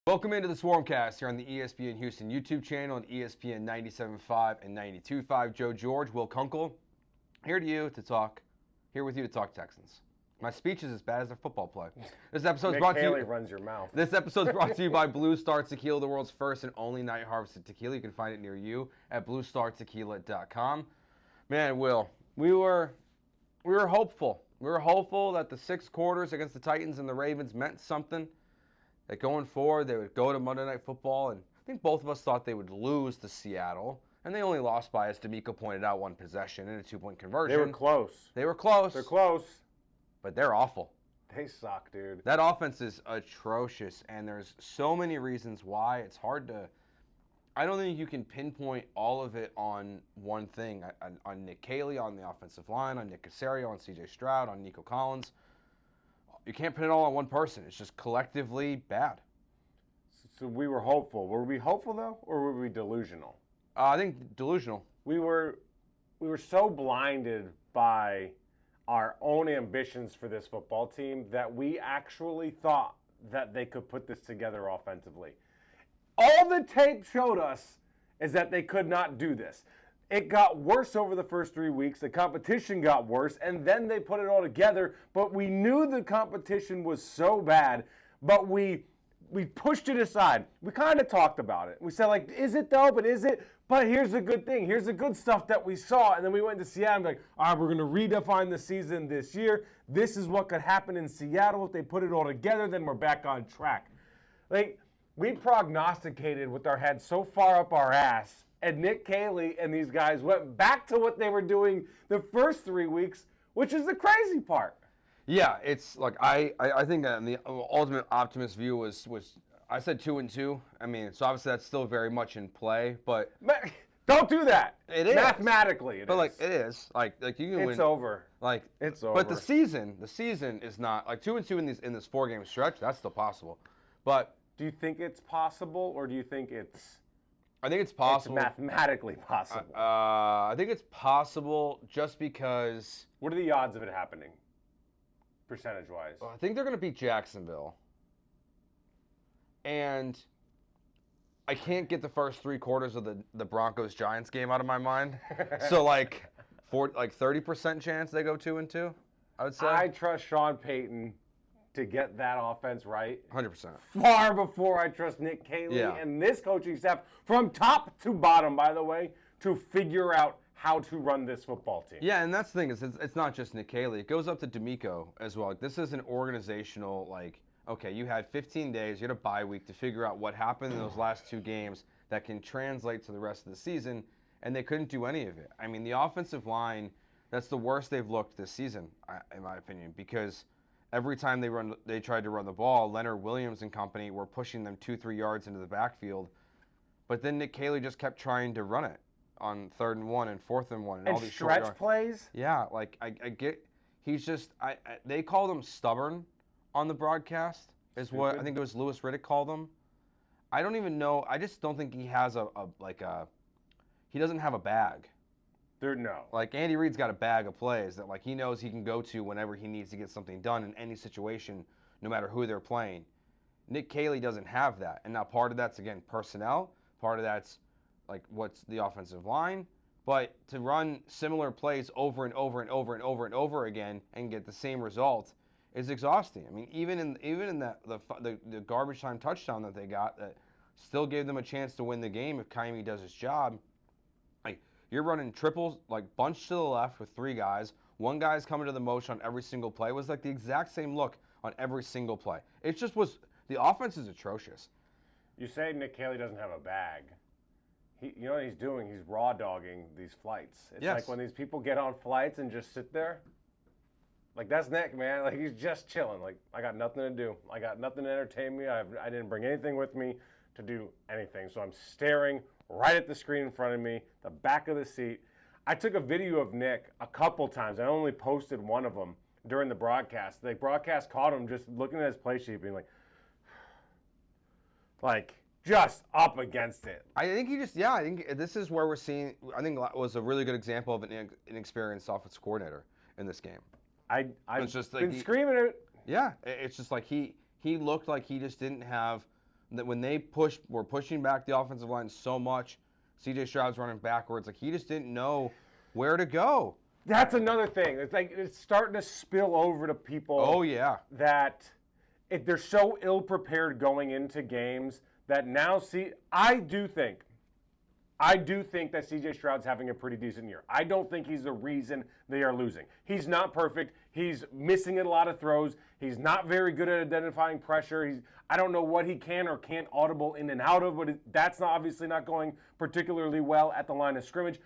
Welcome into the Swarmcast here on the ESPN Houston YouTube channel and ESPN 97.5 and 92.5. Joe George, Will Kunkel, here with you to talk Texans. My speech is as bad as their football play. This episode is brought to you. Caley runs your mouth. This episode is brought to you by Blue Star Tequila, the world's first and only night harvested tequila. You can find it near you at bluestartequila.com. Man, Will, we were hopeful. We were hopeful that the 6 quarters against the Titans and the Ravens meant something. That going forward, they would go to Monday Night Football, and I think both of us thought they would lose to Seattle, and they only lost by, as DeMeco pointed out, 1 possession and a 2-point conversion. They were close. They were close. They're close. But they're awful. They suck, dude. That offense is atrocious, and there's so many reasons why. It's hard to – I don't think you can pinpoint all of it on one thing. On Nick Caserio on the offensive line, on Nick Caserio, on C.J. Stroud, on Nico Collins. You can't put it all on one person. It's just collectively bad. So we were hopeful. Were we hopeful, though, or were we delusional? I think delusional. We were so blinded by our own ambitions for this football team that we actually thought that they could put this together offensively. All the tape showed us is that they could not do this. It got worse over the first 3 weeks. The competition got worse, and then they put it all together. But we knew the competition was so bad, but we pushed it aside. We kind of talked about it. We said, like, is it though? But is it? But here's the good thing. Here's the good stuff that we saw. And then we went to Seattle and like, all right, we're going to redefine the season this year. This is what could happen in Seattle. If they put it all together, then we're back on track. Like, we prognosticated with our head so far up our ass, and Nick Caserio and these guys went back to what they were doing the first 3 weeks, which is the crazy part. Yeah, it's like I think that the ultimate optimist view was I said 2-2. I mean, so obviously that's still very much in play, but don't do that. It is mathematically. But like it is like you can win. It's over. Like it's over. But the season is not like 2-2 in this 4-game stretch. That's still possible. But do you think it's possible, or do you think it's? I think it's possible. It's mathematically possible. I think it's possible just because. What are the odds of it happening, percentage-wise? I think they're going to beat Jacksonville. And I can't get the first 3 quarters of the Broncos-Giants game out of my mind. So, 30% chance they go 2-2, I would say. I trust Sean Payton to get that offense right. 100%. Far before I trust Nick Caserio and this coaching staff, from top to bottom, by the way, to figure out how to run this football team. Yeah, and that's the thing. It's not just Nick Caserio. It goes up to DeMeco as well. This is an organizational, okay, you had 15 days, you had a bye week to figure out what happened in those last 2 games that can translate to the rest of the season, and they couldn't do any of it. I mean, the offensive line, that's the worst they've looked this season, in my opinion, because every time they tried to run the ball, Leonard Williams and company were pushing them 2-3 yards into the backfield. But then Nick Caserio just kept trying to run it on 3rd and 1 and 4th and 1 and all these stretch short plays. Yeah, I get. He's just. They called him stubborn on the broadcast. Is Stupid. what I think it was Louis Riddick called him. I don't even know. I just don't think he has he doesn't have a bag. No. Like Andy Reid's got a bag of plays that he knows he can go to whenever he needs to get something done in any situation, no matter who they're playing. Nick Caserio doesn't have that, and now part of that's again personnel. Part of that's what's the offensive line, but to run similar plays over and over and over and over and over again and get the same result is exhausting. I mean, even in the garbage time touchdown that they got that still gave them a chance to win the game if Kaimi does his job. You're running triples, bunched to the left with 3 guys. 1 guy's coming to the motion on every single play. It was the exact same look on every single play. It just was, the offense is atrocious. You say Nick Caserio doesn't have a bag. You know what he's doing? He's raw dogging these flights. It's like when these people get on flights and just sit there. That's Nick, man. He's just chilling. I got nothing to do. I got nothing to entertain me. I didn't bring anything with me to do anything. So I'm staring right at the screen in front of me, the back of the seat. I took a video of Nick a couple times. I only posted one of them during the broadcast. The broadcast caught him just looking at his play sheet being just up against it. I think I think this is where we're seeing, I think it was a really good example of an inexperienced offensive coordinator in this game. I've just been screaming it. Yeah, it's just he looked like he just didn't have that when they were pushing back the offensive line so much, C.J. Stroud's running backwards. Like, he just didn't know where to go. That's another thing. It's like it's starting to spill over to people. Oh, yeah. That they're so ill-prepared going into games that now, I do think that C.J. Stroud's having a pretty decent year. I don't think he's the reason they are losing. He's not perfect. He's missing a lot of throws. He's not very good at identifying pressure. I don't know what he can or can't audible in and out of, but that's obviously not going particularly well at the line of scrimmage.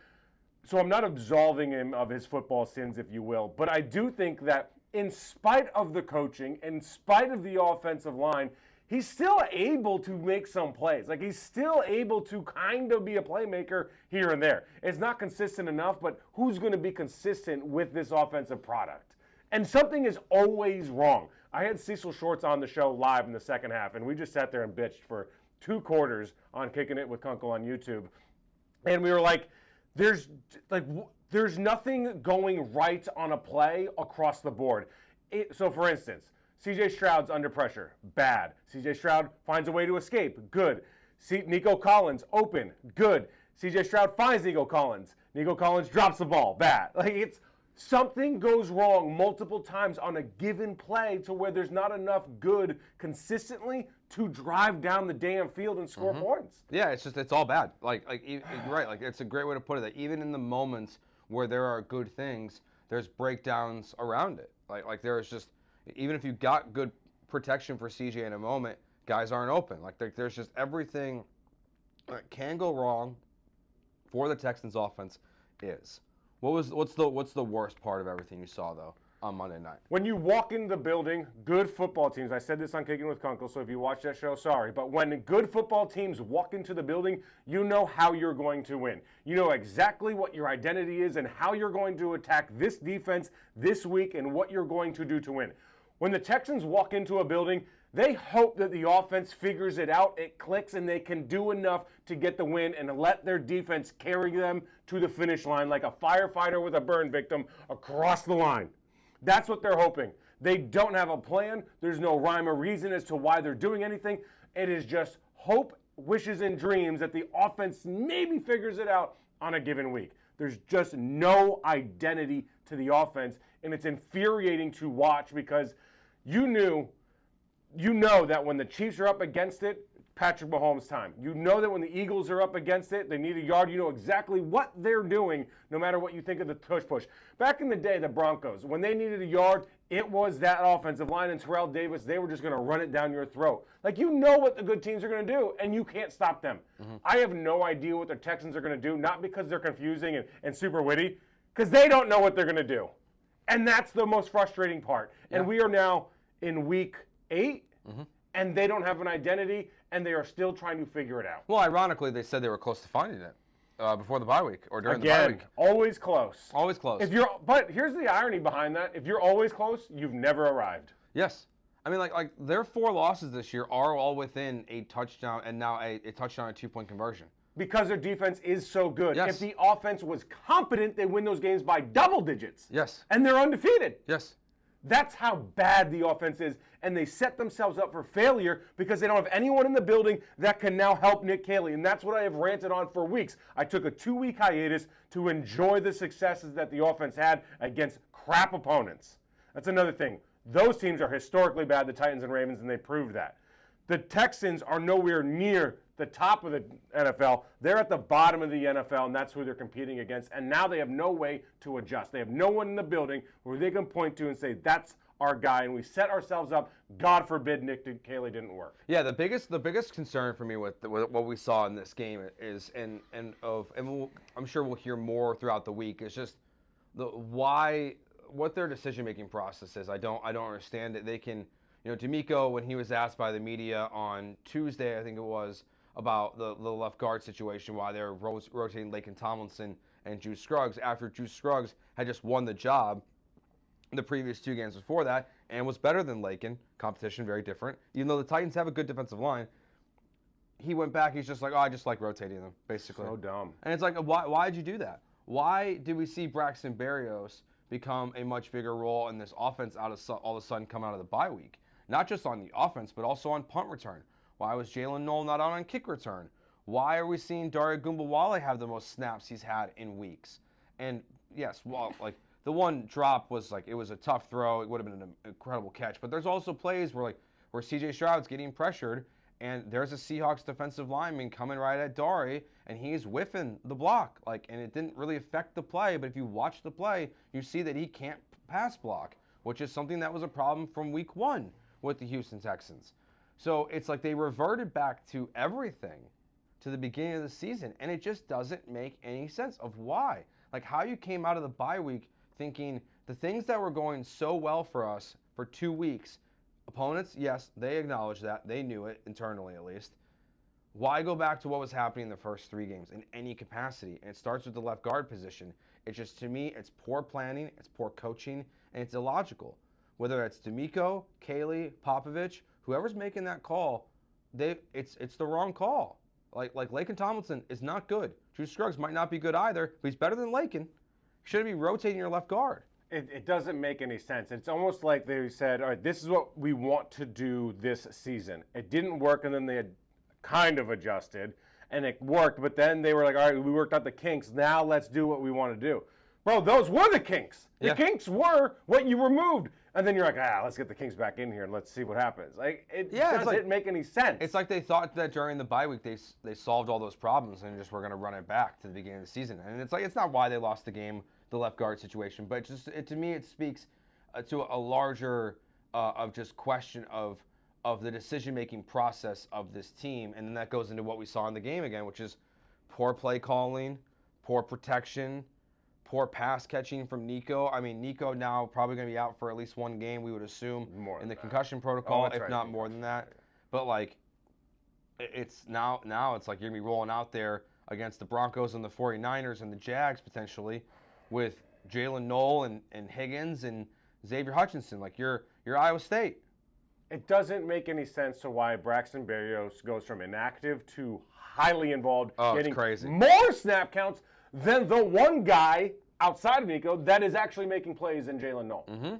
So I'm not absolving him of his football sins, if you will. But I do think that in spite of the coaching, in spite of the offensive line, he's still able to make some plays. Like, he's still able to kind of be a playmaker here and there. It's not consistent enough, but who's going to be consistent with this offensive product? And something is always wrong. I had Cecil Shorts on the show live in the second half, and we just sat there and bitched for 2 quarters on Kicking It with Kunkel on YouTube. And we were like, there's nothing going right on a play across the board. So, for instance, C.J. Stroud's under pressure, bad. C.J. Stroud finds a way to escape, good. Nico Collins, open, good. C.J. Stroud finds Nico Collins. Nico Collins drops the ball, bad. Like, something goes wrong multiple times on a given play to where there's not enough good consistently to drive down the damn field and score points. Yeah, it's all bad. Like you're right. Like, it's a great way to put it. That even in the moments where there are good things, there's breakdowns around it. Like there is just, even if you got good protection for CJ in a moment, guys aren't open. Like there's just everything that can go wrong for the Texans offense is. What's the worst part of everything you saw though on Monday night? When you walk in the building, good football teams, I said this on Kicking with Kunkel, so if you watch that show, sorry, but when good football teams walk into the building, you know how you're going to win. You know exactly what your identity is and how you're going to attack this defense this week and what you're going to do to win. When the Texans walk into a building, they hope that the offense figures it out, it clicks, and they can do enough to get the win and let their defense carry them to the finish line like a firefighter with a burn victim across the line. That's what they're hoping. They don't have a plan. There's no rhyme or reason as to why they're doing anything. It is just hope, wishes, and dreams that the offense maybe figures it out on a given week. There's just no identity to the offense, and it's infuriating to watch because you know that when the Chiefs are up against it, Patrick Mahomes' time. You know that when the Eagles are up against it, they need a yard. You know exactly what they're doing, no matter what you think of the push. Back in the day, the Broncos, when they needed a yard, it was that offensive line and Terrell Davis. They were just going to run it down your throat. Like, you know what the good teams are going to do, and you can't stop them. I have no idea what the Texans are going to do, not because they're confusing and super witty, because they don't know what they're going to do. And that's the most frustrating part. Yeah. And we are now in week 8, and they don't have an identity, and they are still trying to figure it out. Well, ironically, they said they were close to finding it before the bye week or during the bye week. Always close. Always close. But here's the irony behind that. If you're always close, you've never arrived. Yes. I mean, like their 4 losses this year are all within a touchdown and now a touchdown and 2-point conversion. Because their defense is so good. Yes. If the offense was competent, they win those games by double digits. Yes. And they're undefeated. Yes. That's how bad the offense is, and they set themselves up for failure because they don't have anyone in the building that can now help Nick Caserio, and that's what I have ranted on for weeks. I took a 2-week hiatus to enjoy the successes that the offense had against crap opponents. That's another thing. Those teams are historically bad, the Titans and Ravens, and they proved that. The Texans are nowhere near the top of the NFL. They're at the bottom of the NFL, and that's who they're competing against. And now they have no way to adjust. They have no one in the building where they can point to and say, that's our guy. And we set ourselves up. God forbid Nick Caserio didn't work. Yeah, the biggest concern for me with what we saw in this game is, and I'm sure we'll hear more throughout the week, is just what their decision-making process is. I don't understand it. They can, DeMeco, when he was asked by the media on Tuesday, I think it was, about the left guard situation, why they're rotating Laken Tomlinson and Juice Scruggs after Juice Scruggs had just won the job the previous 2 games before that and was better than Laken. Competition very different. Even though the Titans have a good defensive line, he went back. He's just like, I just like rotating them, basically. So dumb. And it's like, why did you do that? Why did we see Braxton Berrios become a much bigger role in this offense all of a sudden come out of the bye week? Not just on the offense, but also on punt return. Why was Jalen Noel not on kick return? Why are we seeing Dare Ogunbowale have the most snaps he's had in weeks? And yes, well, like the one drop was like it was a tough throw. It would have been an incredible catch. But there's also plays where CJ Stroud's getting pressured, and there's a Seahawks defensive lineman coming right at Dare, and he's whiffing the block. And it didn't really affect the play, but if you watch the play, you see that he can't pass block, which is something that was a problem from week 1 with the Houston Texans. So it's like they reverted back to everything to the beginning of the season, and it just doesn't make any sense of why. Like how you came out of the bye week thinking the things that were going so well for us for 2 weeks, opponents, yes, they acknowledged that. They knew it, internally at least. Why go back to what was happening in the first 3 games in any capacity? And it starts with the left guard position. It's just, to me, it's poor planning, it's poor coaching, and it's illogical. Whether it's DeMeco, Caley, Popovich, whoever's making that call, it's the wrong call. Like Laken Tomlinson is not good. Drew Scruggs might not be good either, but he's better than Laken. Shouldn't be rotating your left guard. It doesn't make any sense. It's almost like they said, all right, this is what we want to do this season. It didn't work, and then they had kind of adjusted, and it worked, but then they were like, all right, we worked out the kinks. Now let's do what we want to do. Bro, those were the kinks. The kinks were what you removed. And then you're like, let's get the kinks back in here and let's see what happens. It doesn't make any sense. It's like they thought that during the bye week they solved all those problems and just were going to run it back to the beginning of the season. And it's like it's not why they lost the game, the left guard situation, but to me it speaks to a larger of just question of the decision-making process of this team. And then that goes into what we saw in the game again, which is poor play calling, poor protection, poor pass catching from Nico. I mean, Nico now probably going to be out for at least 1 game, we would assume, in the concussion protocol, if not more than that. But it's now it's like you're going to be rolling out there against the Broncos and the 49ers and the Jags potentially with Jalen Noel and Higgins and Xavier Hutchinson. Like you're Iowa State. It doesn't make any sense to why Braxton Berrios goes from inactive to highly involved, getting crazy. More snap counts than the one guy outside of Nico that is actually making plays in Jalen Noel. Mm-hmm.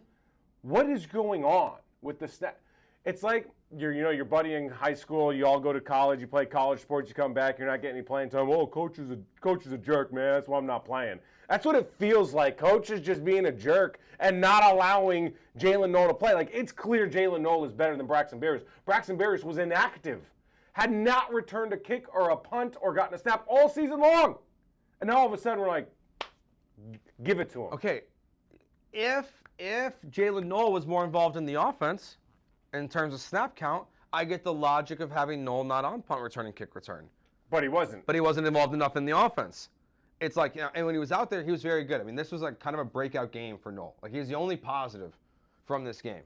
What is going on with the snap? It's like your buddy in high school. You all go to college. You play college sports. You come back. You're not getting any playing time. Oh, coach is a jerk, man. That's why I'm not playing. That's what it feels like. Coach is just being a jerk and not allowing Jalen Noel to play. Like it's clear Jalen Noel is better than Braxton Berrios. Braxton Berrios was inactive, had not returned a kick or a punt or gotten a snap all season long. And now all of a sudden we're like, give it to him. Okay, if Jalen Noel was more involved in the offense in terms of snap count, I get the logic of having Noel not on punt return and kick return. But he wasn't. But he wasn't involved enough in the offense. It's like, and when he was out there, he was very good. I mean, this was like kind of a breakout game for Noel. Like he's the only positive from this game.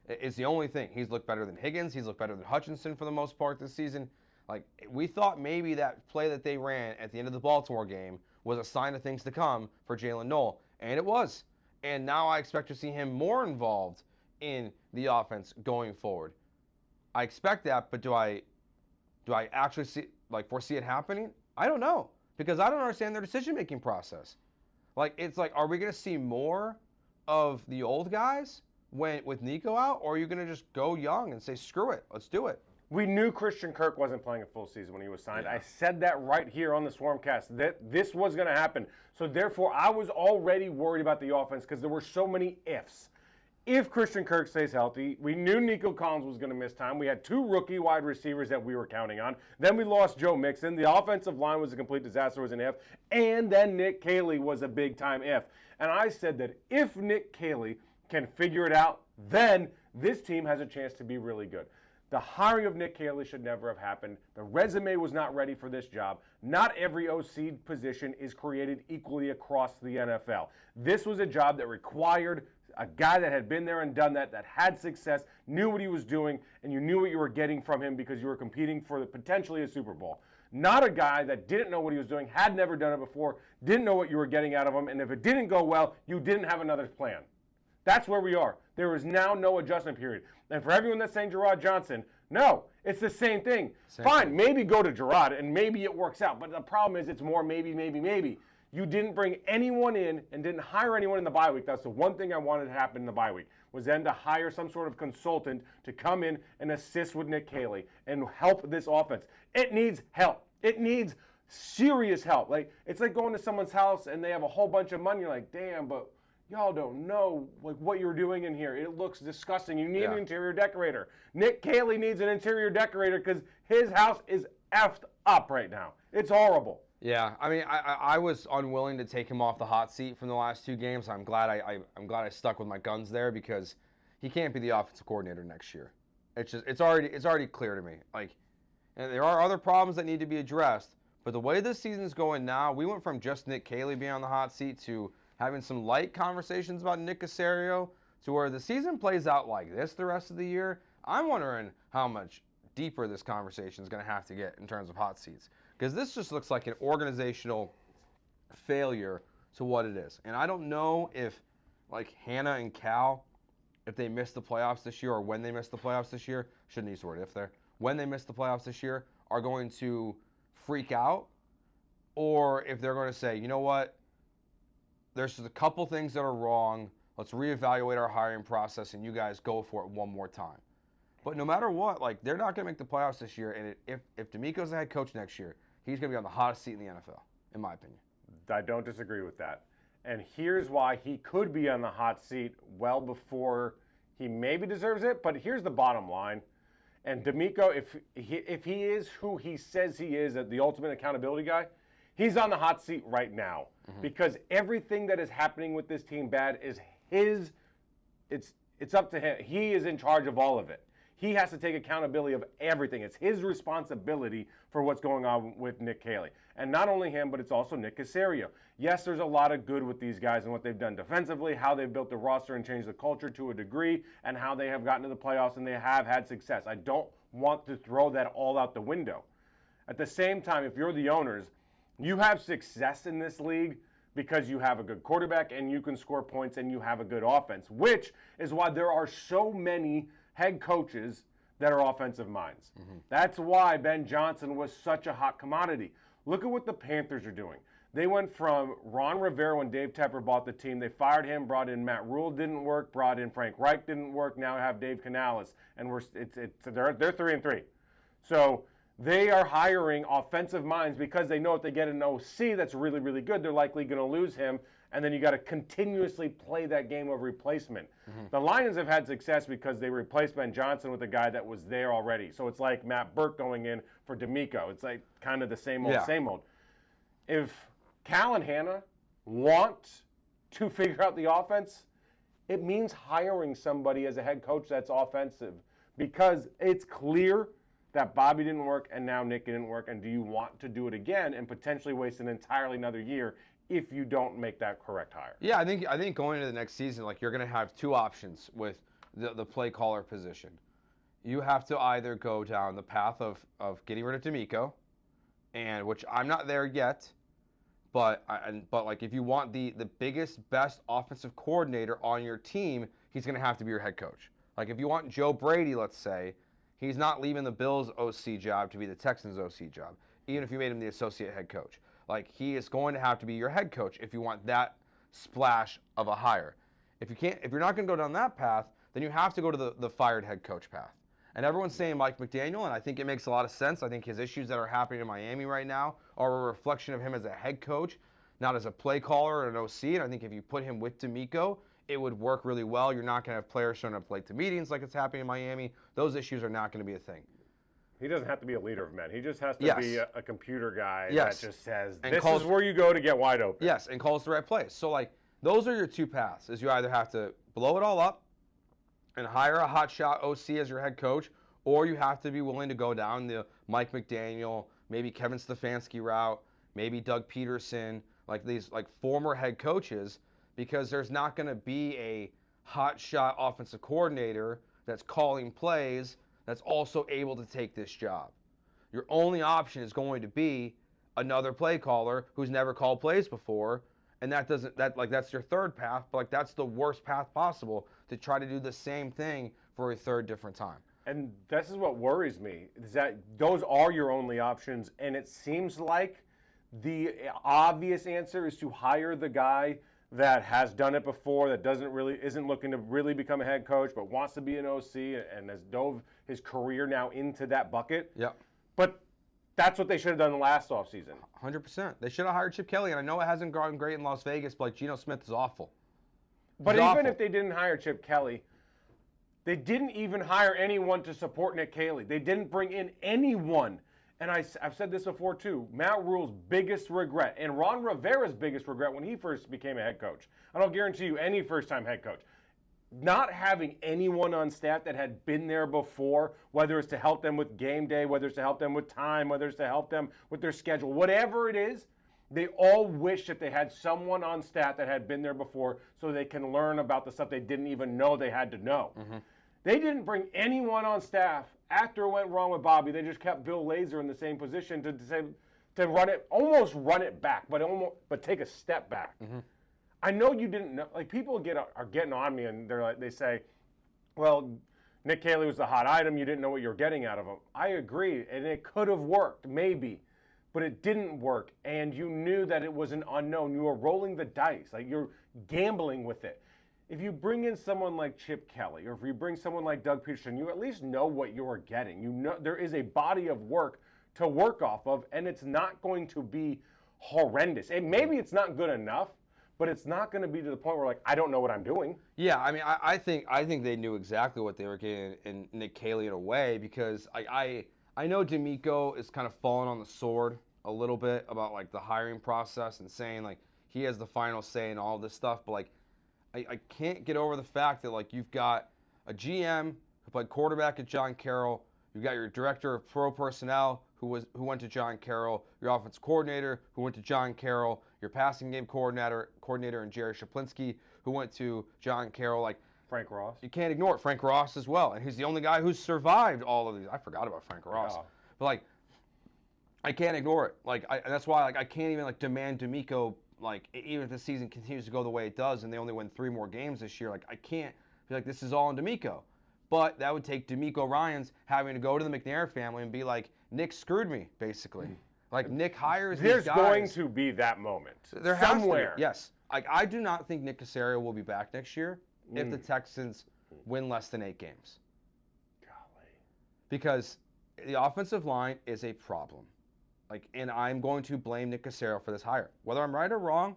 It's the only thing. He's looked better than Higgins. He's looked better than Hutchinson for the most part this season. Like, we thought maybe that play that they ran at the end of the Baltimore game was a sign of things to come for Jalen Noel, and it was. And now I expect to see him more involved in the offense going forward. I expect that, but do I actually foresee it happening? I don't know, because I don't understand their decision-making process. Like, it's like, are we going to see more of the old guys with Nico out, or are you going to just go young and say, screw it, let's do it? We knew Christian Kirk wasn't playing a full season when he was signed. Yeah. I said that right here on the Swarmcast, that this was going to happen. So therefore, I was already worried about the offense because there were so many ifs. If Christian Kirk stays healthy, we knew Nico Collins was going to miss time. We had 2 rookie wide receivers that we were counting on. Then we lost Joe Mixon. The offensive line was a complete disaster, was an if. And then Nick Caserio was a big-time if. And I said that if Nick Caserio can figure it out, then this team has a chance to be really good. The hiring of Nick Caserio should never have happened. The resume was not ready for this job. Not every OC position is created equally across the NFL. This was a job that required a guy that had been there and done that had success, knew what he was doing, and you knew what you were getting from him because you were competing for potentially a Super Bowl. Not a guy that didn't know what he was doing, had never done it before, didn't know what you were getting out of him, and if it didn't go well, you didn't have another plan. That's where we are. There is now no adjustment period. And for everyone that's saying Gerard Johnson, no, it's the same thing. Fine, maybe go to Gerard and maybe it works out. But the problem is it's more maybe. You didn't bring anyone in and didn't hire anyone in the bye week. That's the one thing I wanted to happen in the bye week. was then to hire some sort of consultant to come in and assist with Nick Caserio and help this offense. It needs help. It needs serious help. Like, it's like going to someone's house and they have a whole bunch of money. You're like, damn, but y'all don't know like what you're doing in here. It looks disgusting. You need an interior decorator. Nick Caserio needs an interior decorator because his house is effed up right now. It's horrible. Yeah, I mean, I was unwilling to take him off the hot seat from the last 2 games. I'm glad I stuck with my guns there because he can't be the offensive coordinator next year. It's already clear to me. Like, and there are other problems that need to be addressed, but the way this season's going now, we went from just Nick Caserio being on the hot seat to having some light conversations about Nick Caserio to where the season plays out like this the rest of the year. I'm wondering how much deeper this conversation is going to have to get in terms of hot seats. Because this just looks like an organizational failure to what it is. And I don't know if, like, Hannah and Cal, if they miss the playoffs this year or when they miss the playoffs this year, shouldn't use the word if there, when they miss the playoffs this year, are going to freak out, or if they're going to say, you know what, there's just a couple things that are wrong, let's reevaluate our hiring process and you guys go for it one more time. But no matter what, like, they're not going to make the playoffs this year, and if DeMeco's the head coach next year, he's going to be on the hottest seat in the NFL, in my opinion. I don't disagree with that. And here's why he could be on the hot seat well before he maybe deserves it, but here's the bottom line. And DeMeco, if he is who he says he is, the ultimate accountability guy, he's on the hot seat right now. Mm-hmm. Because everything that is happening with this team bad is his, it's up to him. He is in charge of all of it. He has to take accountability of everything. It's his responsibility for what's going on with Nick Caserio. And not only him, but it's also Nick Caserio. Yes, there's a lot of good with these guys and what they've done defensively, how they've built the roster and changed the culture to a degree, and how they have gotten to the playoffs and they have had success. I don't want to throw that all out the window. At the same time, if you're the owners, you have success in this league because you have a good quarterback and you can score points and you have a good offense, which is why there are so many head coaches that are offensive minds. Mm-hmm. That's why Ben Johnson was such a hot commodity. Look at what the Panthers are doing. They went from Ron Rivera when Dave Tepper bought the team. They fired him, brought in Matt Rule, didn't work. Brought in Frank Reich, didn't work. Now have Dave Canales, and they're 3-3. So they are hiring offensive minds because they know if they get an OC that's really, really good, they're likely going to lose him. And then you got to continuously play that game of replacement. Mm-hmm. The Lions have had success because they replaced Ben Johnson with a guy that was there already. So it's like Matt Burke going in for DeMeco. It's like kind of the same old. If Cal and Hannah want to figure out the offense, it means hiring somebody as a head coach that's offensive because it's clear that Bobby didn't work and now Nick didn't work. And do you want to do it again and potentially waste an entirely another year if you don't make that correct hire? Yeah, I think going into the next season, like, you're going to have 2 options with the play caller position. You have to either go down the path of getting rid of DeMeco, and which I'm not there yet, but like, if you want the biggest, best offensive coordinator on your team, he's going to have to be your head coach. Like, if you want Joe Brady, let's say, he's not leaving the Bills' OC job to be the Texans' OC job, even if you made him the associate head coach. Like, he is going to have to be your head coach if you want that splash of a hire. If you're not going to go down that path, then you have to go to the fired head coach path. And everyone's saying Mike McDaniel, and I think it makes a lot of sense. I think his issues that are happening in Miami right now are a reflection of him as a head coach, not as a play caller or an OC. And I think if you put him with DeMeco, it would work really well. You're not going to have players showing up late to meetings like it's happening in Miami. Those issues are not going to be a thing. He doesn't have to be a leader of men. He just has to be a computer guy that just says, and this is where you go to get wide open. Yes, and calls the right place. So, like, those are your 2 paths, is you either have to blow it all up and hire a hotshot OC as your head coach, or you have to be willing to go down the Mike McDaniel, maybe Kevin Stefanski route, maybe Doug Peterson, like these like former head coaches, because there's not going to be a hotshot offensive coordinator that's calling plays that's also able to take this job. Your only option is going to be another play caller who's never called plays before, and that's your third path, but like, that's the worst path possible to try to do the same thing for a third different time. And this is what worries me, is that those are your only options, and it seems like the obvious answer is to hire the guy that has done it before, that isn't looking to really become a head coach, but wants to be an OC and has dove his career now into that bucket. Yeah. But that's what they should have done last offseason. 100%. They should have hired Chip Kelly, and I know it hasn't gone great in Las Vegas, but like Geno Smith is awful. But even if they didn't hire Chip Kelly, they didn't even hire anyone to support Nick Caserio. They didn't bring in anyone. And I've said this before too. Matt Rule's biggest regret, and Ron Rivera's biggest regret when he first became a head coach. I don't guarantee you any first-time head coach. Not having anyone on staff that had been there before, whether it's to help them with game day, whether it's to help them with time, whether it's to help them with their schedule, whatever it is, they all wish that they had someone on staff that had been there before so they can learn about the stuff they didn't even know they had to know. Mm-hmm. They didn't bring anyone on staff after it went wrong with Bobby. They just kept Bill Lazor in the same position to almost run it back, but take a step back. Mm-hmm. I know you didn't know. Like, people are getting on me, and they say, well, Nick Caserio was the hot item. You didn't know what you were getting out of him. I agree, and it could have worked, maybe, but it didn't work, and you knew that it was an unknown. You were rolling the dice. Like, you're gambling with it. If you bring in someone like Chip Kelly, or if you bring someone like Doug Peterson, you at least know what you're getting. You know there is a body of work to work off of, and it's not going to be horrendous. And maybe it's not good enough, but it's not going to be to the point where, like, I don't know what I'm doing. Yeah, I mean, I think they knew exactly what they were getting in Nick Caserio in a way, because I know DeMeco is kind of falling on the sword a little bit about, like, the hiring process and saying, like, he has the final say in all this stuff, but, like, I can't get over the fact that, like, you've got a GM who played quarterback at John Carroll. You've got your director of pro personnel who went to John Carroll. Your offensive coordinator who went to John Carroll. Your passing game coordinator and Jerry Shaplinski who went to John Carroll. Like, Frank Ross. You can't ignore it. Frank Ross as well. And he's the only guy who's survived all of these. I forgot about Frank Ross. Yeah. But, like, I can't ignore it. Like, and that's why, like, I can't even, like, demand DeMeco. Like, even if the season continues to go the way it does and they only win 3 more games this year, like, I can't be like, this is all on DeMeco. But that would take DeMeco Ryans having to go to the McNair family and be like, Nick screwed me, basically. Like, Nick hires these guys. There's going to be that moment. There has somewhere. To be, yes. Like, I do not think Nick Caserio will be back next year if the Texans win less than 8 games. Golly. Because the offensive line is a problem. Like, and I'm going to blame Nick Caserio for this hire. Whether I'm right or wrong,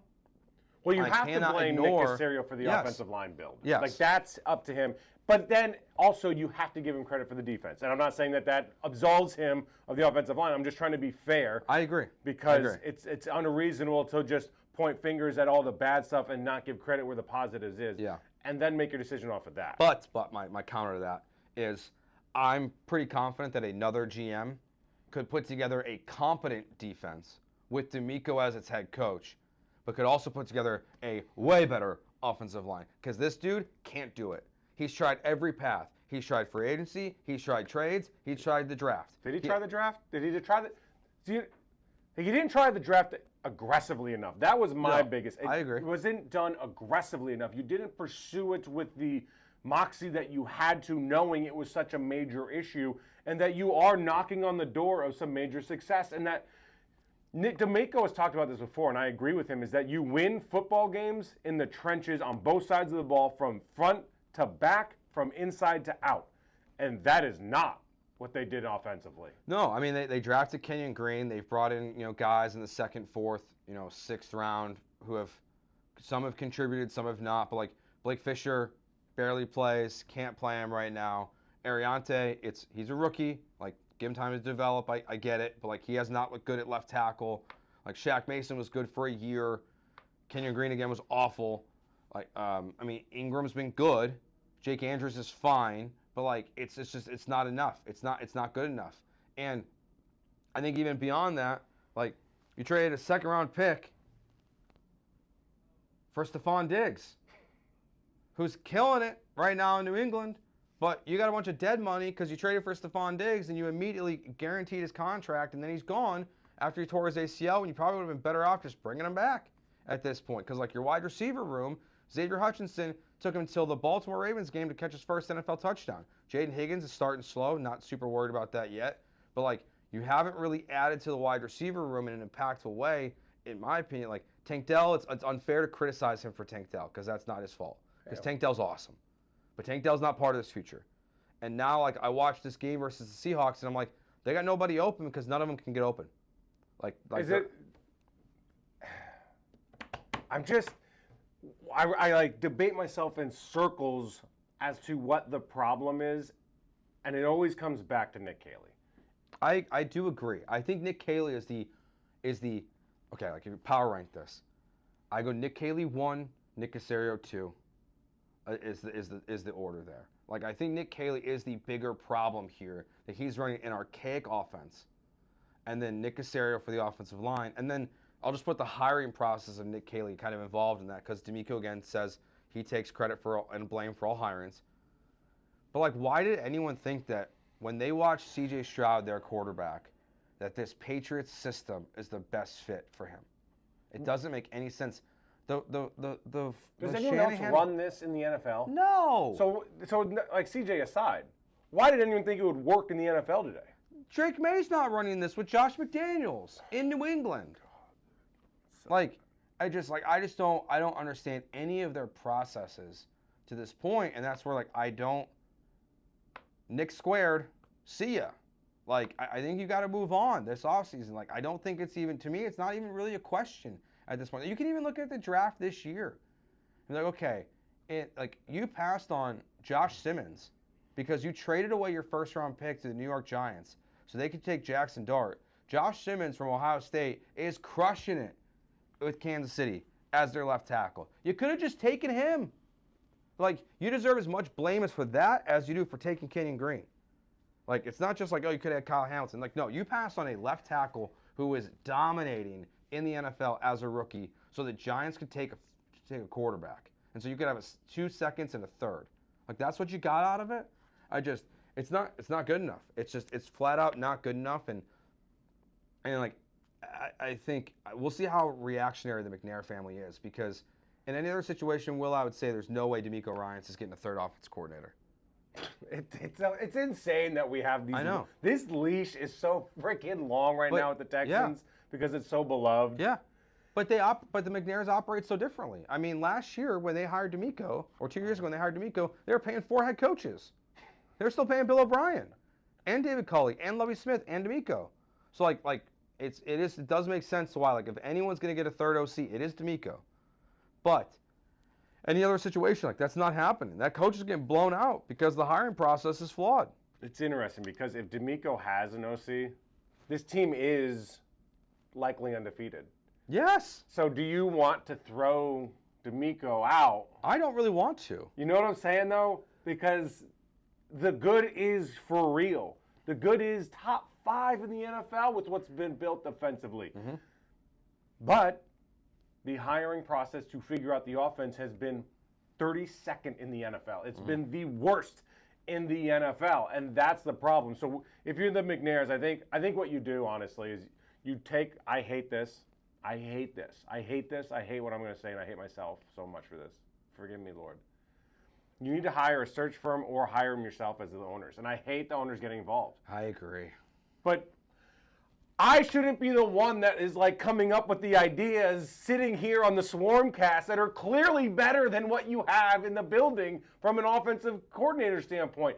well, you have to blame Nick Caserio for the offensive line build. Yes. Like, that's up to him. But then also you have to give him credit for the defense. And I'm not saying that absolves him of the offensive line. I'm just trying to be fair. I agree. Because it's unreasonable to just point fingers at all the bad stuff and not give credit where the positives is. Yeah. And then make your decision off of that. But my counter to that is I'm pretty confident that another GM could put together a competent defense with DeMeco as its head coach, but could also put together a way better offensive line, because this dude can't do it. He's tried every path. He's tried free agency. He's tried trades. He's tried the draft. Did he try the draft? Did he try the? He didn't try the draft aggressively enough. That was my biggest. I agree. It wasn't done aggressively enough. You didn't pursue it with the moxie that you had to, knowing it was such a major issue and that you are knocking on the door of some major success. And that Nick DeMeco has talked about this before, and I agree with him, is that you win football games in the trenches on both sides of the ball, from front to back, from inside to out. And that is not what they did offensively. No, I mean, they drafted Kenyon Green. They've brought in, guys in the 2nd, 4th, 6th round who some have contributed, some have not. But, like, Blake Fisher barely plays, can't play him right now. Ariante, he's a rookie. Like, give him time to develop. I get it, but, like, he has not looked good at left tackle. Like, Shaq Mason was good for a year. Kenyon Green again was awful. Like, Ingram's been good. Jake Andrews is fine, but, like, it's not enough. It's not good enough. And I think even beyond that, like, you traded a 2nd round pick for Stephon Diggs, who's killing it right now in New England. But you got a bunch of dead money because you traded for Stephon Diggs and you immediately guaranteed his contract, and then he's gone after he tore his ACL, and you probably would have been better off just bringing him back at this point, because, like, your wide receiver room, Xavier Hutchinson took him until the Baltimore Ravens game to catch his first NFL touchdown. Jaden Higgins is starting slow, not super worried about that yet. But, like, you haven't really added to the wide receiver room in an impactful way in my opinion, like Tank Dell, it's unfair to criticize him for Tank Dell because that's not his fault. Because Tank Dell's awesome, but Tank Dell's not part of this future. And now, like, I watched this game versus the Seahawks, and I'm like, they got nobody open because none of them can get open. Like is it? I like debate myself in circles as to what the problem is, and it always comes back to Nick Cailey. I do agree. I think Nick Cailey is the okay. Like if you power rank this, I go Nick Cailey 1, Nick Caserio 2. Is the order there? Like I think Nick Cailey is the bigger problem here, that he's running an archaic offense, and then Nick Caserio for the offensive line, and then I'll just put the hiring process of Nick Cailey kind of involved in that because DeMeco again says he takes credit for and blame for all hirings. But like, why did anyone think that when they watched C.J. Stroud, their quarterback, that this Patriots system is the best fit for him? It doesn't make any sense. Does anyone else run this in the NFL? No. So like CJ aside, why did anyone think it would work in the NFL today? Drake May's not running this with Josh McDaniels in New England. Like, I don't understand any of their processes to this point, and that's where like Nick squared, see ya. Like, I think you got to move on this offseason. Like, I don't think it's even, to me, it's not even really a question at this point. You can even look at the draft this year. You're like, okay, you passed on Josh Simmons because you traded away your first-round pick to the New York Giants so they could take Jackson Dart. Josh Simmons from Ohio State is crushing it with Kansas City as their left tackle. You could have just taken him. Like, you deserve as much blame as for that as you do for taking Kenyon Green. Like, it's not just like, oh, you could have had Kyle Hamilton. Like, no, you passed on a left tackle who is dominating in the NFL as a rookie so the Giants could take a quarterback. And so you could have 2 seconds and a third. Like, that's what you got out of it? It's not good enough. It's flat out not good enough. And like, I think we'll see how reactionary the McNair family is, because in any other situation, I would say there's no way DeMeco Ryans is getting a third offense coordinator. It's insane that we have these. I know. This leash is so freaking long now with the Texans because it's so beloved. Yeah. But the McNairs operate so differently. I mean, last year when they hired DeMeco, or 2 years ago when they hired DeMeco, they were paying 4 head coaches. They're still paying Bill O'Brien and David Culley and Lovie Smith and DeMeco. So it does make sense to why, like, if anyone's going to get a third OC, it is DeMeco. But any other situation, like, that's not happening. That coach is getting blown out because the hiring process is flawed. It's interesting because if DeMeco has an OC, this team is likely undefeated. Yes. So do you want to throw DeMeco out? I don't really want to. You know what I'm saying, though? Because the good is for real. The good is top 5 in the NFL with what's been built defensively. Mm-hmm. But the hiring process to figure out the offense has been 32nd in the NFL. It's been the worst in the NFL, and that's the problem. So if you're the McNairs, I think what you do, honestly, is you take, I hate this, I hate this, I hate this, I hate what I'm going to say, and I hate myself so much for this. Forgive me, Lord. You need to hire a search firm or hire them yourself as the owners, and I hate the owners getting involved. I agree. But I shouldn't be the one that is like coming up with the ideas sitting here on the Swarmcast that are clearly better than what you have in the building from an offensive coordinator standpoint.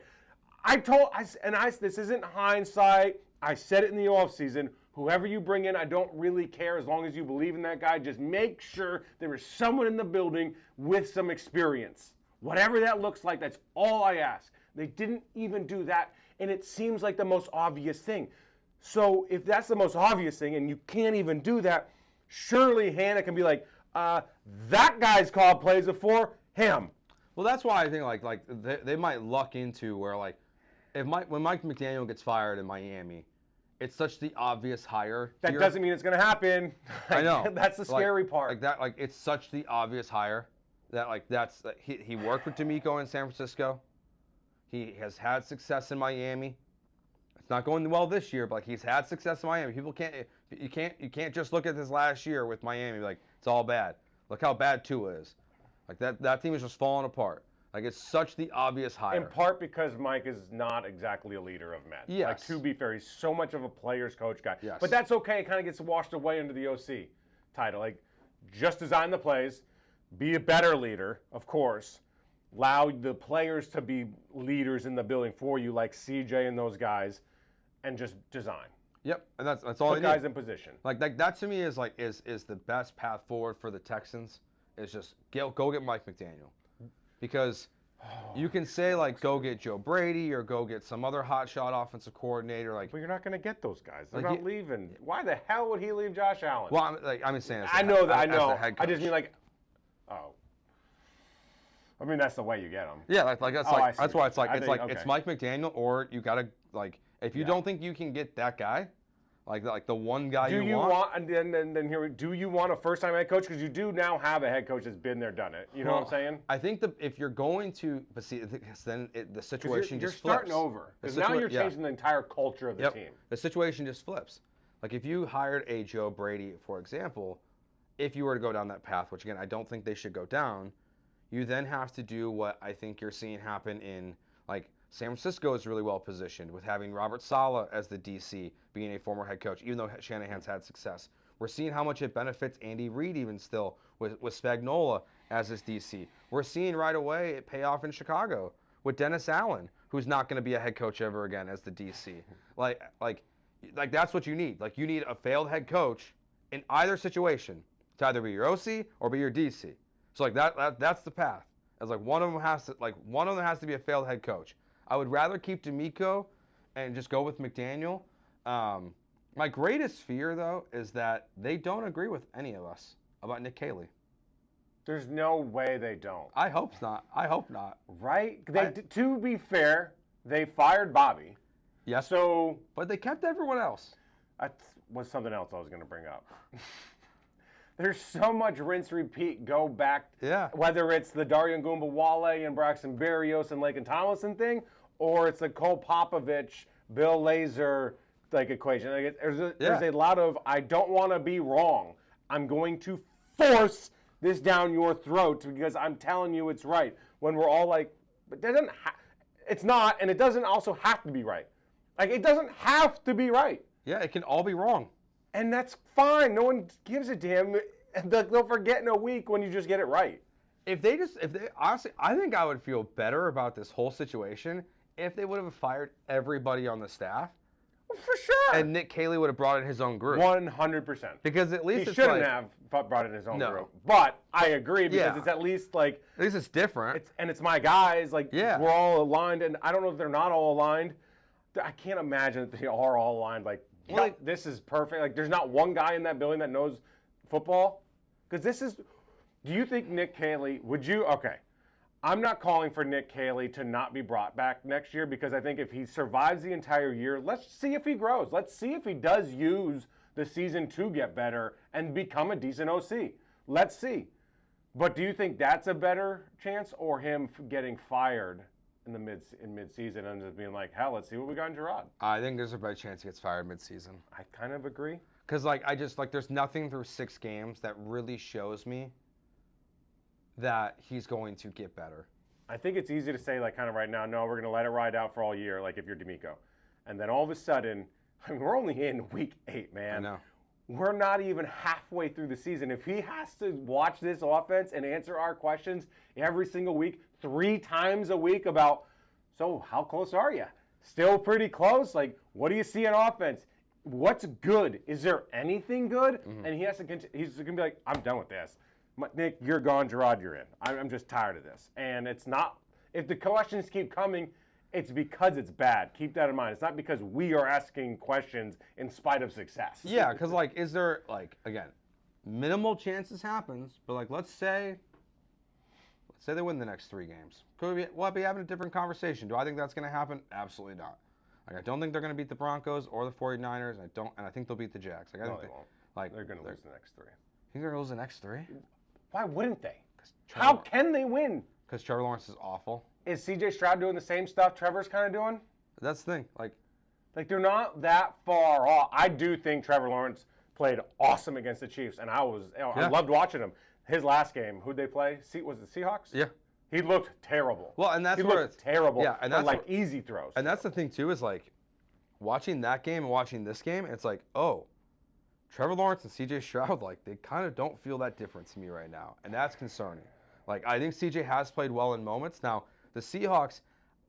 This isn't hindsight. I said it in the offseason. Whoever you bring in, I don't really care as long as you believe in that guy. Just make sure there is someone in the building with some experience. Whatever that looks like, that's all I ask. They didn't even do that, and it seems like the most obvious thing. So if that's the most obvious thing and you can't even do that, surely Hannah can be like, that guy's called plays before him. Well, that's why I think they might luck into where, like, when Mike McDaniel gets fired in Miami, it's such the obvious hire. That doesn't mean it's going to happen. I know. That's the scary part. It's such the obvious hire that he worked with DeMeco in San Francisco. He has had success in Miami. It's not going well this year, but he's had success in Miami. You can't just look at this last year with Miami like it's all bad. Look how bad Tua is. Like that team is just falling apart. Like, it's such the obvious hire. In part because Mike is not exactly a leader of men. Yes. Like, to be fair, he's so much of a player's coach guy. Yes. But that's okay. It kind of gets washed away under the OC. title. Like, just design the plays, be a better leader, of course. Allow the players to be leaders in the building for you, like CJ and those guys, and just design. Yep, and that's all. Put guys in position. Like that to me is the best path forward for the Texans. Is just go get Mike McDaniel, because you can say like go get Joe Brady or go get some other hotshot offensive coordinator. Like, but you're not going to get those guys. They're like not leaving. Why the hell would he leave Josh Allen? Well, I'm saying I know that. I as the know. head I just coach. mean like, oh. I mean that's the way you get them. Yeah, that's why it's like it's Mike McDaniel, or you gotta like if you don't think you can get that guy, like the one guy do you want and then here do you want a first time head coach, because you do now have a head coach that's been there, done it. You know what I'm saying? I think if you're going to, but see, then the situation you're just flips. starting over, because now you're changing the entire culture of the team. The situation just flips. Like if you hired a Joe Brady, for example, if you were to go down that path, which again I don't think they should go down. You then have to do what I think you're seeing happen in, like, San Francisco is really well positioned with having Robert Saleh as the DC, being a former head coach, even though Shanahan's had success. We're seeing how much it benefits Andy Reid even still with Spagnuolo as his DC. We're seeing right away it pay off in Chicago with Dennis Allen, who's not going to be a head coach ever again as the DC. Like that's what you need. Like, you need a failed head coach in either situation to either be your OC or be your DC. So like that's the path. It's like one of them has to be a failed head coach. I would rather keep DeMeco and just go with McDaniel. My greatest fear though is that they don't agree with any of us about Nick Caserio. There's no way they don't. I hope not. Right? To be fair, they fired Bobby. Yes. So, but they kept everyone else. That was something else I was going to bring up. There's so much rinse, repeat, go back. Yeah. Whether it's the Darian Wale and Braxton Berrios and Laken Tomlinson thing, or it's the Cole Popovich, Bill Lazor equation. Like there's a lot of I don't want to be wrong. I'm going to force this down your throat because I'm telling you it's right. When we're all like, but it's not, and it doesn't also have to be right. Like, it doesn't have to be right. Yeah, it can all be wrong. And that's fine. No one gives a damn. They'll forget in a week when you just get it right. Honestly, I think I would feel better about this whole situation if they would have fired everybody on the staff. Well, for sure. And Nick Caserio would have brought in his own group. 100%. Because at least he shouldn't have brought in his own group. But I agree, because it's at least like. At least it's different. It's my guys. Like, we're all aligned. And I don't know if they're not all aligned. I can't imagine that they are all aligned. Like, this is perfect. Like, there's not one guy in that building that knows football. Because this is. Do you think Nick Caserio, would you? Okay. I'm not calling for Nick Caserio to not be brought back next year, because I think if he survives the entire year, let's see if he grows. Let's see if he does use the season to get better and become a decent OC. Let's see. But do you think that's a better chance, or him getting fired in the mid-season and just being like, hell, let's see what we got in Gerard? I think there's a better chance he gets fired mid-season. I kind of agree. Because there's nothing through 6 games that really shows me that he's going to get better. I think it's easy to say, like, kind of right now, no, we're going to let it ride out for all year, like if you're DeMeco. And then all of a sudden, I mean, we're only in week 8, man. I know. We're not even halfway through the season. If he has to watch this offense and answer our questions every single week, 3 times a week about, so how close are you? Still pretty close? Like, what do you see in offense? What's good? Is there anything good? Mm-hmm. And he has to he's going to be like, I'm done with this. Nick, you're gone. Gerard, you're in. I'm just tired of this. And it's not, if the questions keep coming, it's because it's bad. Keep that in mind. It's not because we are asking questions in spite of success. Yeah, because, like, is there, like, again, minimal chances happens, but, like, let's say they win the next 3 games. We'll be having a different conversation. Do I think that's going to happen? Absolutely not. Like, I don't think they're going to beat the Broncos or the 49ers. And I think they'll beat the Jags. Like, I think they won't. Like, they're going to lose the next 3. You think they're going to lose the next 3? Why wouldn't they? How can they win? Because Trevor Lawrence is awful. Is C.J. Stroud doing the same stuff Trevor's kind of doing? That's the thing. Like they're not that far off. I do think Trevor Lawrence played awesome against the Chiefs, and I loved watching him. His last game, who'd they play? Was it Seahawks? Yeah. He looked terrible. Well, and that's he looked terrible. Yeah, and that's easy throws. And that's the thing too, is like watching that game and watching this game, it's like, oh, Trevor Lawrence and C.J. Stroud, like, they kind of don't feel that different to me right now, and that's concerning. Like, I think C.J. has played well in moments. Now, the Seahawks,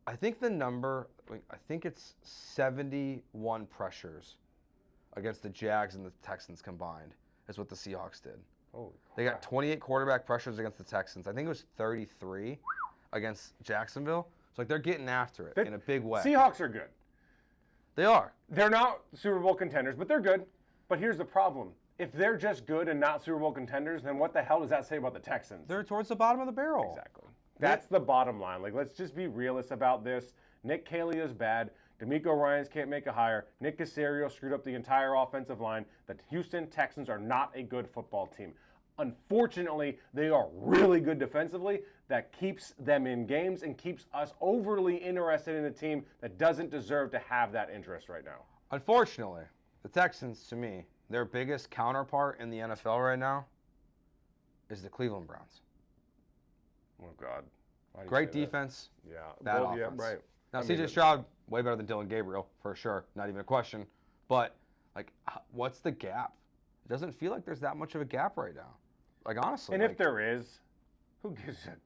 I think the number, I think it's 71 pressures against the Jags and the Texans combined is what the Seahawks did. Oh, they got 28 quarterback pressures against the Texans. I think it was 33 against Jacksonville. So, like, they're getting after it in a big way. Seahawks are good. They are. They're not Super Bowl contenders, but they're good. But here's the problem. If they're just good and not Super Bowl contenders, then what the hell does that say about the Texans? They're towards the bottom of the barrel. Exactly. That's the bottom line. Like, let's just be realists about this. Nick Caserio is bad. DeMeco Ryans can't make a hire. Nick Caserio screwed up the entire offensive line. The Houston Texans are not a good football team. Unfortunately, they are really good defensively. That keeps them in games and keeps us overly interested in a team that doesn't deserve to have that interest right now. Unfortunately, the Texans, to me, their biggest counterpart in the NFL right now is the Cleveland Browns. Oh, God. Great defense. Yeah. Bad Well, offense. Yeah, right. Now, C.J. Stroud, way better than Dylan Gabriel, for sure. Not even a question. But, like, what's the gap? It doesn't feel like there's that much of a gap right now. Like, honestly. And like, if there is, who gives a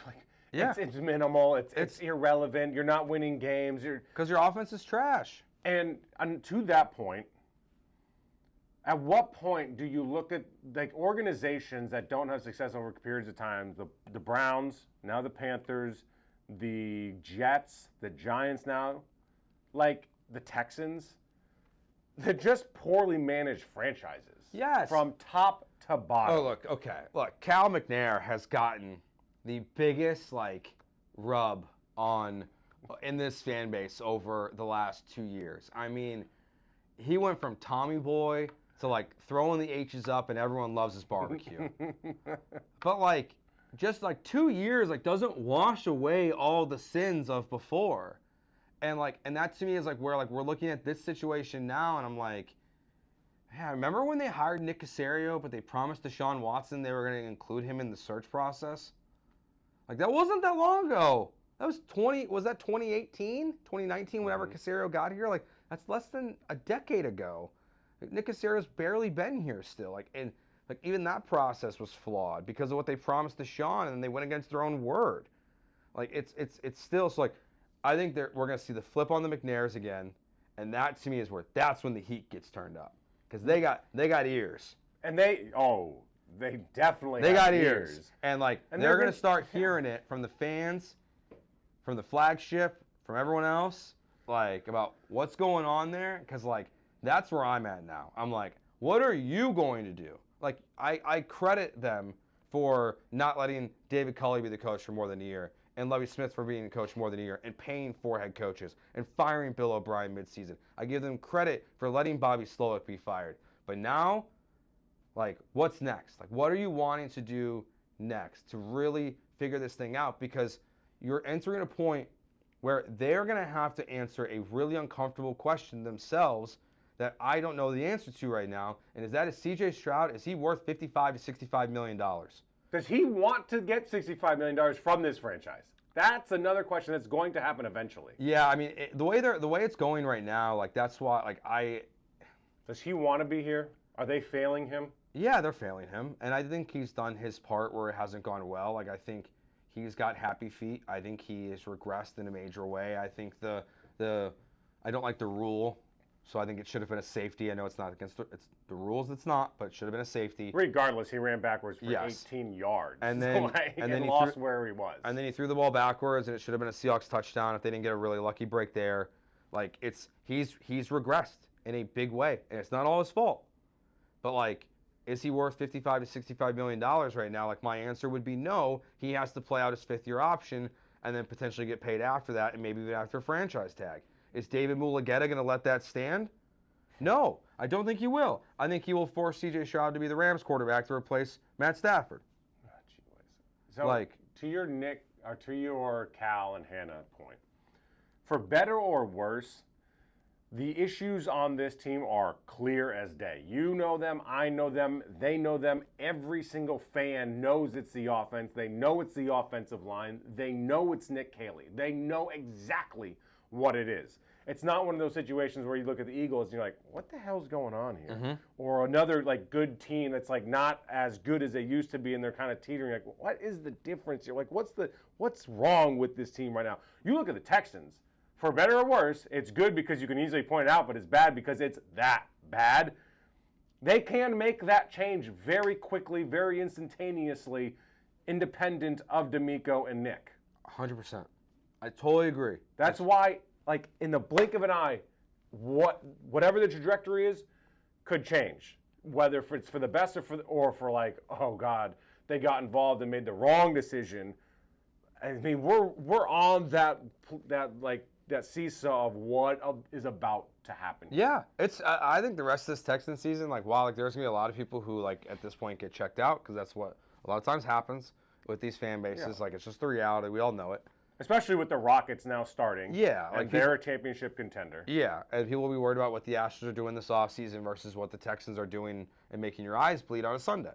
like? Yeah. It's minimal. It's irrelevant. You're not winning games. Because your offense is trash. And to that point, at what point do you look at like organizations that don't have success over periods of time? The Browns, now the Panthers, the Jets, the Giants now, like the Texans. They're just poorly managed franchises. Yes. From top to bottom. Oh, look, okay. Look, Cal McNair has gotten the biggest, like, rub in this fan base over the last 2 years. I mean, he went from Tommy Boy to, like, throwing the H's up and everyone loves his barbecue. But, like, just, like, 2 years, like, doesn't wash away all the sins of before. And, like, and that to me is, like, where, like, we're looking at this situation now, and I'm like, yeah, remember when they hired Nick Caserio, but they promised Deshaun Watson they were going to include him in the search process? Like, that wasn't that long ago. That was 2018, 2019, whenever Caserio got here? Like, that's less than a decade ago. Like, Nick Caserio's barely been here still. Like, and like even that process was flawed because of what they promised Deshaun, and then they went against their own word. Like, it's still, so, like, I think we're going to see the flip on the McNairs again, and that, to me, is that's when the heat gets turned up. Because they got ears. And they definitely got have ears. And, like, they're going to start hearing it from the fans, from the flagship, from everyone else, like, about what's going on there. Because, like, that's where I'm at now. I'm like, what are you going to do? Like, I credit them for not letting David Culley be the coach for more than a year, and Lovie Smith for being the coach more than a year, and paying 4 head coaches, and firing Bill O'Brien midseason. I give them credit for letting Bobby Slowick be fired. But now, like, what's next? Like, what are you wanting to do next to really figure this thing out? Because you're entering a point where they're going to have to answer a really uncomfortable question themselves that I don't know the answer to right now. And is C.J. Stroud, is he worth $55 to $65 million? Does he want to get $65 million from this franchise? That's another question that's going to happen eventually. Yeah, I mean, the way it's going right now, like, that's why, like, Does he want to be here? Are they failing him? Yeah, they're failing him, and I think he's done his part where it hasn't gone well. Like, I think he's got happy feet. I think he has regressed in a major way. I think I don't like the rule. So I think it should have been a safety. I know it's not against the rules. It's not, but it should have been a safety. Regardless, he ran backwards for 18 yards. And then, he lost where he was. And then he threw the ball backwards, and it should have been a Seahawks touchdown if they didn't get a really lucky break there. Like, he's regressed in a big way, and it's not all his fault. But, like, is he worth $55 to $65 million right now? Like, my answer would be no. He has to play out his fifth-year option and then potentially get paid after that, and maybe even after a franchise tag. Is David Mulugeta going to let that stand? No, I don't think he will. I think he will force C.J. Stroud to be the Rams quarterback to replace Matt Stafford. So, like, to your Nick, or to your Cal and Hannah point, for better or worse, the issues on this team are clear as day. You know them, I know them, they know them. Every single fan knows it's the offense. They know it's the offensive line. They know it's Nick Caserio. They know exactly what it is. It's not one of those situations where you look at the Eagles and you're like, what the hell's going on here? Mm-hmm. Or another like good team that's like not as good as they used to be and they're kind of teetering. Like, what is the difference here? Like, what's wrong with this team right now? You look at the Texans. For better or worse, it's good because you can easily point it out, but it's bad because it's that bad. They can make that change very quickly, very instantaneously, independent of DeMeco and Nick. 100%. I totally agree. That's why, like, in the blink of an eye, whatever the trajectory is could change. Whether it's for the best or for like, oh God, they got involved and made the wrong decision. I mean, we're on that seesaw of what is about to happen. Yeah, I think the rest of this Texans season, like, while like there's gonna be a lot of people who like at this point get checked out because that's what a lot of times happens with these fan bases. Yeah. Like, it's just the reality. We all know it. Especially with the Rockets now starting. Yeah. And they're a championship contender. Yeah, and people will be worried about what the Astros are doing this offseason versus what the Texans are doing and making your eyes bleed on a Sunday.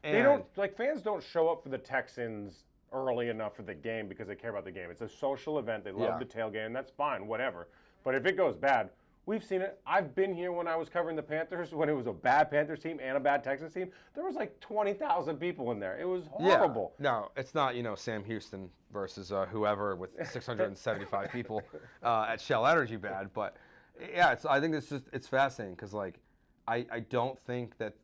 And fans don't show up for the Texans early enough for the game because they care about the game. It's a social event. They love the tailgate, and that's fine, whatever. But if it goes bad, we've seen it. I've been here when I was covering the Panthers, when it was a bad Panthers team and a bad Texans team. There was like 20,000 people in there. It was horrible. Yeah. No, it's not, Sam Houston versus whoever with 675 people at Shell Energy bad. But, yeah, I think it's fascinating because, like, I don't think that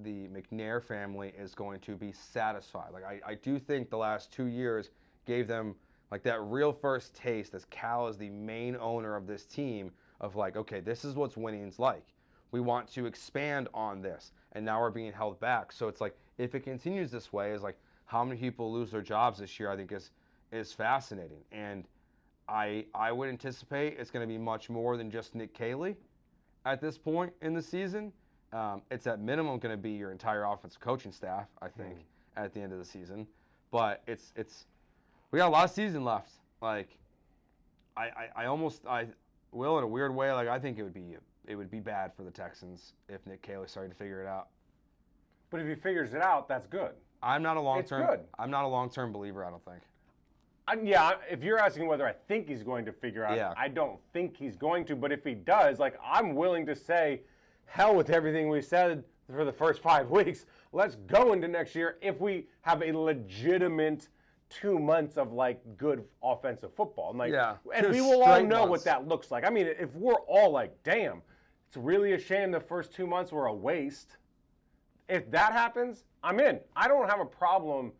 the McNair family is going to be satisfied. Like, I do think the last 2 years gave them, like, that real first taste as Cal is the main owner of this team of, like, okay, this is what's winning's like. We want to expand on this, and now we're being held back. So it's like, if it continues this way, is like how many people lose their jobs this year, I think is fascinating. And I would anticipate it's going to be much more than just Nick Caserio at this point in the season. It's at minimum going to be your entire offensive coaching staff, I think, at the end of the season. But we got a lot of season left. Like, Will, in a weird way, like, I think it would be bad for the Texans if Nick Caserio started to figure it out. But if he figures it out, that's good. I'm not a long-term. It's good. I'm not a long-term believer, I don't think. If you're asking whether I think he's going to figure out, I don't think he's going to. But if he does, like, I'm willing to say, hell with everything we said for the first 5 weeks. Let's go into next year if we have a legitimate 2 months of like good offensive football. And, and we will all know what that looks like. I mean, if we're all like, damn, it's really a shame the first 2 months were a waste. If that happens, I'm in. I don't have a problem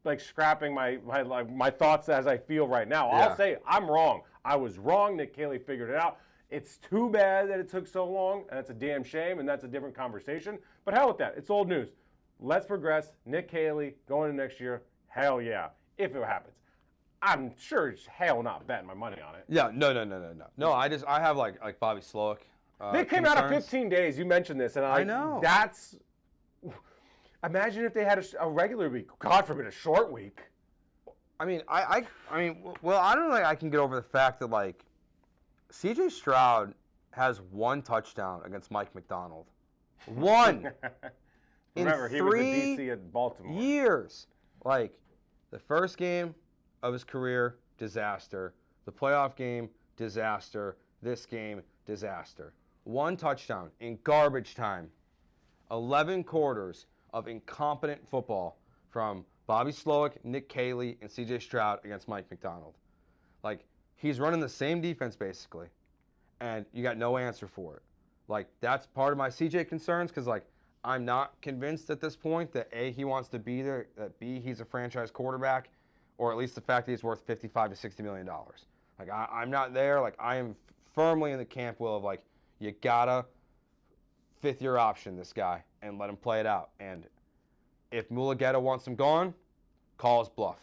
like scrapping my thoughts as I feel right now. Yeah. I'll say I'm wrong. I was wrong. Nick Caserio figured it out. It's too bad that it took so long, and it's a damn shame, and that's a different conversation. But hell with that. It's old news. Let's progress. Nick Caserio going into next year. Hell yeah, if it happens. I'm sure it's hell not betting my money on it. Yeah, no. No, I have like Bobby Slowick. They came out of 15 days. You mentioned this, and I know. That's. Imagine if they had a regular week. God forbid, a short week. I mean, I don't know. I can get over the fact that like C.J. Stroud has one touchdown against Mike McDonald. One. Remember, he was a DC at Baltimore. Years. Like, the first game of his career, disaster. The playoff game, disaster. This game, disaster. One touchdown in garbage time. 11 quarters of incompetent football from Bobby Slowick, Nick Caserio, and C.J. Stroud against Mike McDonald. Like, he's running the same defense, basically, and you got no answer for it. Like, that's part of my C.J. concerns, because, like, I'm not convinced at this point that, A, he wants to be there, that, B, he's a franchise quarterback, or at least the fact that he's worth $55 to $60 million. Like, I'm not there. Like, I am firmly in the camp, Will, of, like, you gotta fifth-year option this guy and let him play it out. And if Mulugeta wants him gone, call his bluff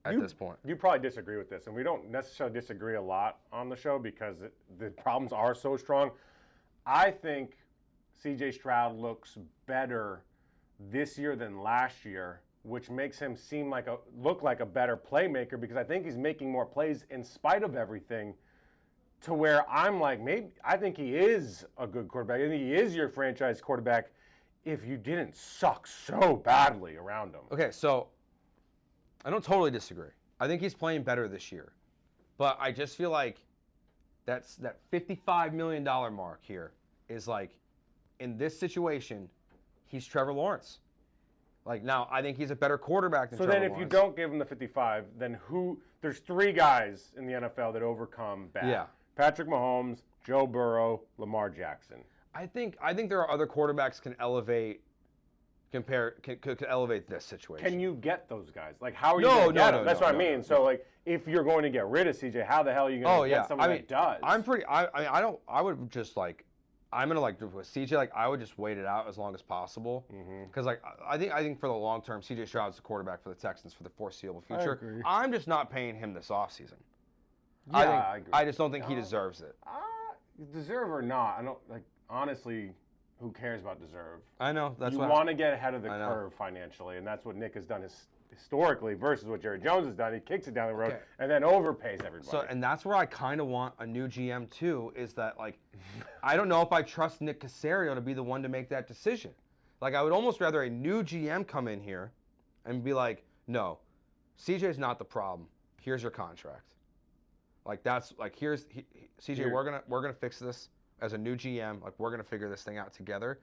at this point. You probably disagree with this, and we don't necessarily disagree a lot on the show because the problems are so strong. I think C.J. Stroud looks better this year than last year, which makes him look like a better playmaker because I think he's making more plays in spite of everything. To where I'm like, I think he is a good quarterback. I think he is your franchise quarterback if you didn't suck so badly around him. Okay, so I don't totally disagree. I think he's playing better this year. But I just feel like that $55 million mark here is like, in this situation, he's Trevor Lawrence. Like, now, I think he's a better quarterback than Trevor Lawrence. So then if you don't give him the 55, then there's 3 guys in the NFL that overcome bad. Yeah. Patrick Mahomes, Joe Burrow, Lamar Jackson. I think there are other quarterbacks can elevate could elevate this situation. Can you get those guys? Like, how are you going to get them? That's what I mean. No. So, like, if you're going to get rid of CJ, how the hell are you going to get someone that does? I would just, like, I'm going to, like, with CJ, like, I would just wait it out as long as possible. Because, like, I think for the long term, CJ Stroud's the quarterback for the Texans for the foreseeable future. I agree. I'm just not paying him this offseason. Yeah, I agree. I just don't think he deserves it. Deserve or not, I don't, like, honestly, who cares about deserve? I know. You want to get ahead of the curve financially, and that's what Nick has done historically versus what Jerry Jones has done. He kicks it down the road and then overpays everybody. So, and that's where I kind of want a new GM too, is that, like, I don't know if I trust Nick Caserio to be the one to make that decision. Like, I would almost rather a new GM come in here and be like, no, CJ's not the problem. Here's your contract. Like, that's like, CJ, we're gonna fix this as a new GM. Like, we're gonna figure this thing out together.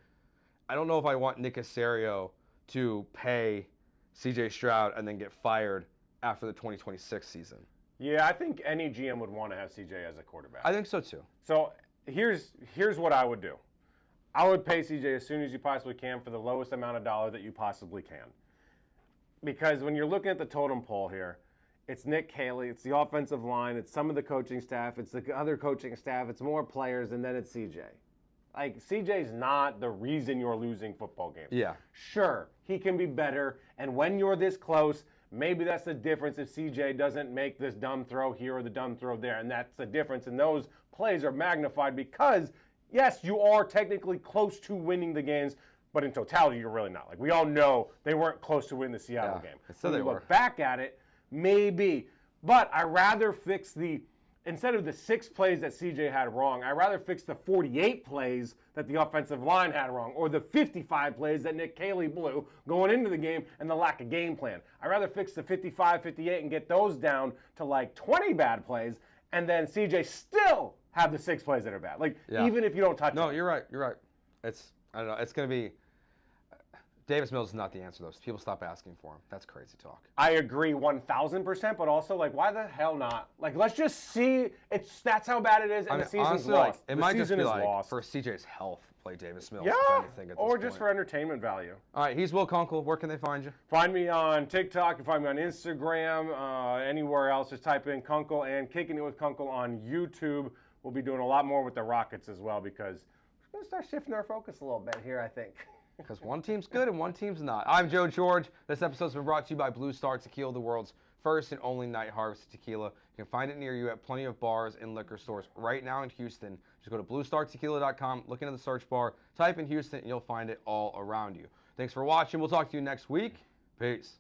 I don't know if I want Nick Caserio to pay CJ Stroud and then get fired after the 2026 season. Yeah, I think any GM would want to have CJ as a quarterback. I think so too. So here's what I would do. I would pay CJ as soon as you possibly can for the lowest amount of dollar that you possibly can. Because when you're looking at the totem pole here, it's Nick Caserio, it's the offensive line, it's some of the coaching staff, it's the other coaching staff, it's more players, and then it's CJ. Like, CJ's not the reason you're losing football games. Yeah. Sure, he can be better, and when you're this close, maybe that's the difference if CJ doesn't make this dumb throw here or the dumb throw there, and that's the difference, and those plays are magnified because, yes, you are technically close to winning the games, but in totality, you're really not. Like, we all know they weren't close to winning the Seattle game. So they look back at it, maybe. But I'd rather fix instead of the 6 plays that CJ had wrong, I'd rather fix the 48 plays that the offensive line had wrong, or the 55 plays that Nick Caserio blew going into the game and the lack of game plan. I'd rather fix the 55, 58 and get those down to like 20 bad plays, and then CJ still have the 6 plays that are bad. Like, even if you don't touch them. No, you're right. You're right. I don't know. It's going to be... Davis Mills is not the answer, though. People stop asking for him. That's crazy talk. I agree 1,000%, but also, like, why the hell not? Like, let's just see. That's how bad it is, and the season's honestly, lost. Like, it might just be like, for CJ's health, play Davis Mills. Yeah, anything, or just for entertainment value. All right, he's Will Kunkel. Where can they find you? Find me on TikTok. You can find me on Instagram, anywhere else. Just type in Kunkel and Kicking It with Kunkel on YouTube. We'll be doing a lot more with the Rockets as well because we're going to start shifting our focus a little bit here, I think. Because one team's good and one team's not. I'm Joe George. This episode's been brought to you by Blue Star Tequila, the world's first and only night harvested tequila. You can find it near you at plenty of bars and liquor stores right now in Houston. Just go to bluestartequila.com, look into the search bar, type in Houston, and you'll find it all around you. Thanks for watching. We'll talk to you next week. Peace.